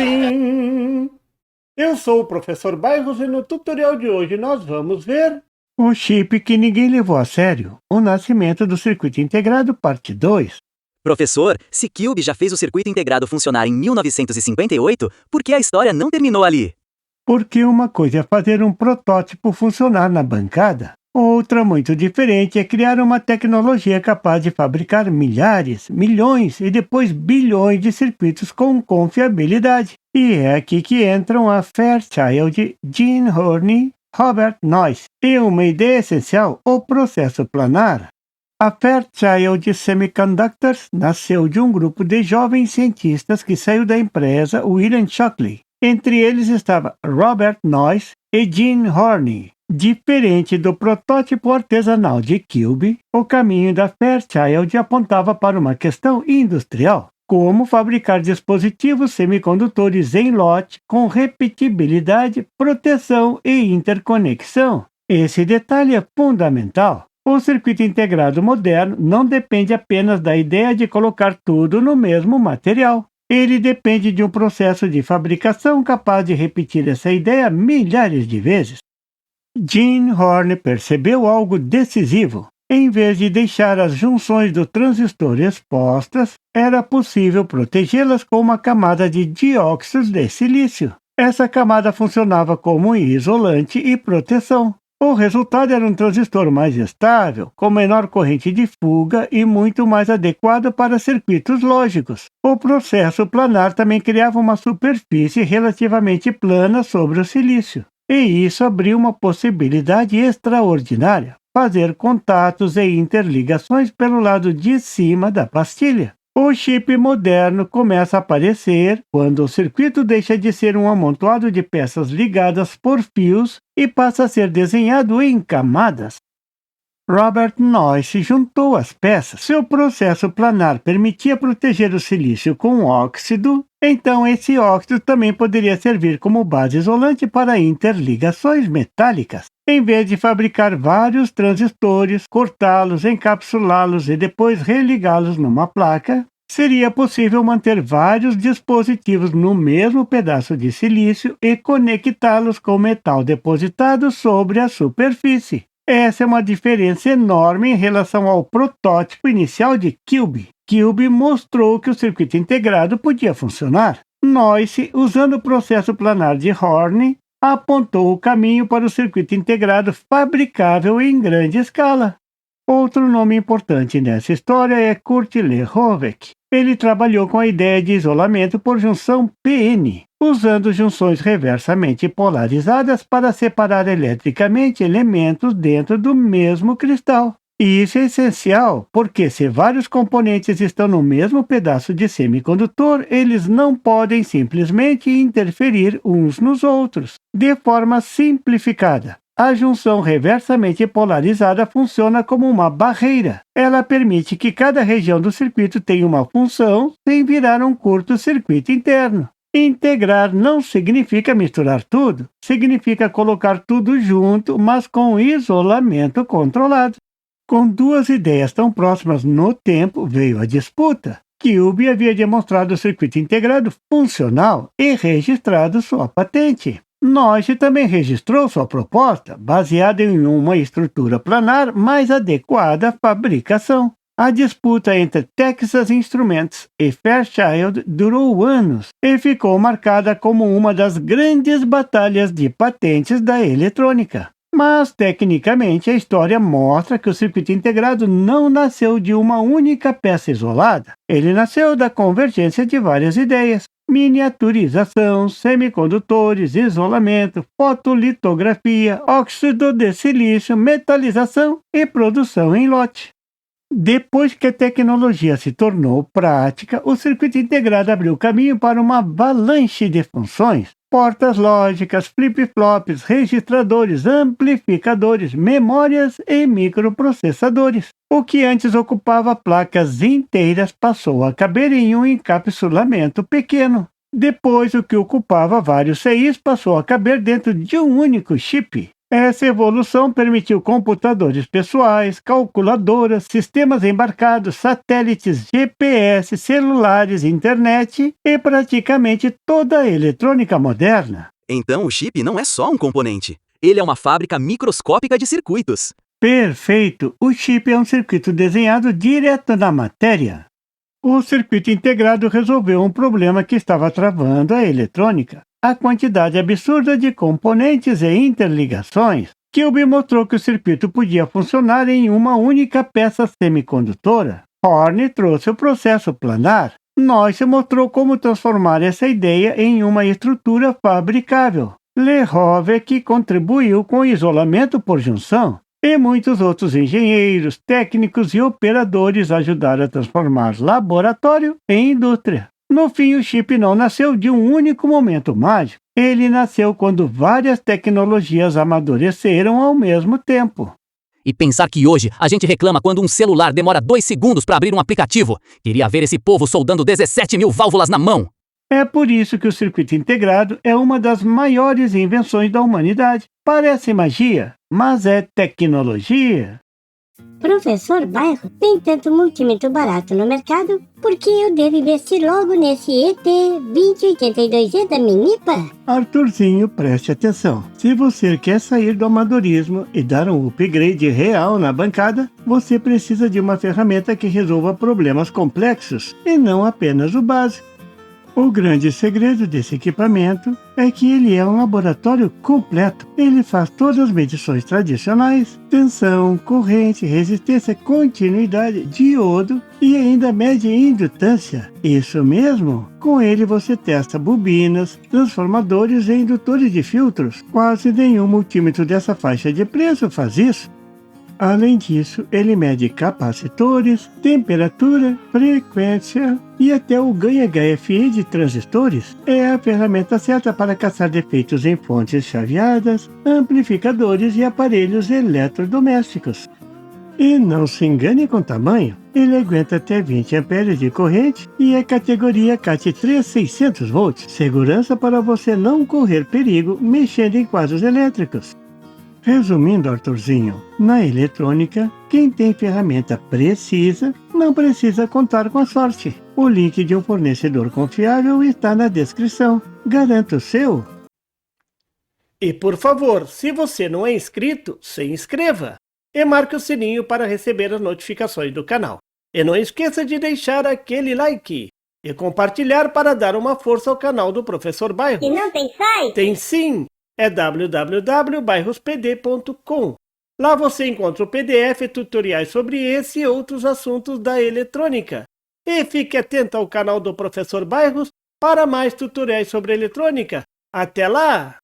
sim! Eu sou o professor Bairros e no tutorial de hoje nós vamos ver o chip que ninguém levou a sério, o nascimento do circuito integrado, parte 2. Professor, se Cube já fez o circuito integrado funcionar em 1958, por que a história não terminou ali? Porque uma coisa é fazer um protótipo funcionar na bancada, outra muito diferente é criar uma tecnologia capaz de fabricar milhares, milhões e depois bilhões de circuitos com confiabilidade. E é aqui que entram a Fairchild, Gene Horney, Robert Noyce e uma ideia essencial, o processo planar. A Fairchild Semiconductors nasceu de um grupo de jovens cientistas que saiu da empresa William Shockley. Entre eles estava Robert Noyce e Gene Horney. Diferente do protótipo artesanal de Cube, o caminho da Fairchild apontava para uma questão industrial: como fabricar dispositivos semicondutores em lote com repetibilidade, proteção e interconexão. Esse detalhe é fundamental. O circuito integrado moderno não depende apenas da ideia de colocar tudo no mesmo material. Ele depende de um processo de fabricação capaz de repetir essa ideia milhares de vezes. Gene Horney percebeu algo decisivo. Em vez de deixar as junções do transistor expostas, era possível protegê-las com uma camada de dióxido de silício. Essa camada funcionava como um isolante e proteção. O resultado era um transistor mais estável, com menor corrente de fuga e muito mais adequado para circuitos lógicos. O processo planar também criava uma superfície relativamente plana sobre o silício. E isso abriu uma possibilidade extraordinária: fazer contatos e interligações pelo lado de cima da pastilha. O chip moderno começa a aparecer quando o circuito deixa de ser um amontoado de peças ligadas por fios e passa a ser desenhado em camadas. Robert Noyce juntou as peças. Se o processo planar permitia proteger o silício com óxido, então esse óxido também poderia servir como base isolante para interligações metálicas. Em vez de fabricar vários transistores, cortá-los, encapsulá-los e depois religá-los numa placa, seria possível manter vários dispositivos no mesmo pedaço de silício e conectá-los com metal depositado sobre a superfície. Essa é uma diferença enorme em relação ao protótipo inicial de Cube. Cube mostrou que o circuito integrado podia funcionar. Noyce, usando o processo planar de Horney, apontou o caminho para o circuito integrado fabricável em grande escala. Outro nome importante nessa história é Kurt Lehoveck. Ele trabalhou com a ideia de isolamento por junção PN, usando junções reversamente polarizadas para separar eletricamente elementos dentro do mesmo cristal. E isso é essencial, porque se vários componentes estão no mesmo pedaço de semicondutor, eles não podem simplesmente interferir uns nos outros. De forma simplificada, a junção reversamente polarizada funciona como uma barreira. Ela permite que cada região do circuito tenha uma função sem virar um curto-circuito interno. Integrar não significa misturar tudo, significa colocar tudo junto, mas com isolamento controlado. Com duas ideias tão próximas no tempo, veio a disputa. Cube havia demonstrado o circuito integrado funcional e registrado sua patente. Noyce também registrou sua proposta, baseada em uma estrutura planar mais adequada à fabricação. A disputa entre Texas Instruments e Fairchild durou anos e ficou marcada como uma das grandes batalhas de patentes da eletrônica. Mas, tecnicamente, a história mostra que o circuito integrado não nasceu de uma única peça isolada. Ele nasceu da convergência de várias ideias: miniaturização, semicondutores, isolamento, fotolitografia, óxido de silício, metalização e produção em lote. Depois que a tecnologia se tornou prática, o circuito integrado abriu caminho para uma avalanche de funções: portas lógicas, flip-flops, registradores, amplificadores, memórias e microprocessadores. O que antes ocupava placas inteiras passou a caber em um encapsulamento pequeno. Depois, o que ocupava vários CIs passou a caber dentro de um único chip. Essa evolução permitiu computadores pessoais, calculadoras, sistemas embarcados, satélites, GPS, celulares, internet e praticamente toda a eletrônica moderna. Então o chip não é só um componente. Ele é uma fábrica microscópica de circuitos. Perfeito! O chip é um circuito desenhado direto na matéria. O circuito integrado resolveu um problema que estava travando a eletrônica: a quantidade absurda de componentes e interligações. Kilby mostrou que o circuito podia funcionar em uma única peça semicondutora. Horne trouxe o processo planar. Noyce mostrou como transformar essa ideia em uma estrutura fabricável. Lehovec contribuiu com o isolamento por junção. E muitos outros engenheiros, técnicos e operadores ajudaram a transformar laboratório em indústria. No fim, o chip não nasceu de um único momento mágico. Ele nasceu quando várias tecnologias amadureceram ao mesmo tempo. E pensar que hoje a gente reclama quando um celular demora 2 segundos para abrir um aplicativo. Queria ver esse povo soldando 17 mil válvulas na mão. É por isso que o circuito integrado é uma das maiores invenções da humanidade. Parece magia, mas é tecnologia. Professor Bairro, tem tanto multímetro barato no mercado, por que eu devo investir logo nesse ET2082E da Minipa? Arthurzinho, preste atenção. Se você quer sair do amadorismo e dar um upgrade real na bancada, você precisa de uma ferramenta que resolva problemas complexos e não apenas o básico. O grande segredo desse equipamento é que ele é um laboratório completo. Ele faz todas as medições tradicionais: tensão, corrente, resistência, continuidade, diodo e ainda mede indutância. Isso mesmo! Com ele você testa bobinas, transformadores e indutores de filtros. Quase nenhum multímetro dessa faixa de preço faz isso. Além disso, ele mede capacitores, temperatura, frequência e até o ganha-HFE de transistores. É a ferramenta certa para caçar defeitos em fontes chaveadas, amplificadores e aparelhos eletrodomésticos. E não se engane com tamanho, ele aguenta até 20 amperes de corrente e é categoria CAT3 600 volts. Segurança para você não correr perigo mexendo em quadros elétricos. Resumindo, Arthurzinho, na eletrônica, quem tem ferramenta precisa não precisa contar com a sorte. O link de um fornecedor confiável está na descrição. Garanta o seu. E por favor, se você não é inscrito, se inscreva e marque o sininho para receber as notificações do canal. E não esqueça de deixar aquele like e compartilhar para dar uma força ao canal do Professor Bairro. E não tem site? Tem sim! É www.bairrospd.com. Lá você encontra o PDF e tutoriais sobre esse e outros assuntos da eletrônica. E fique atento ao canal do Professor Bairros para mais tutoriais sobre eletrônica. Até lá!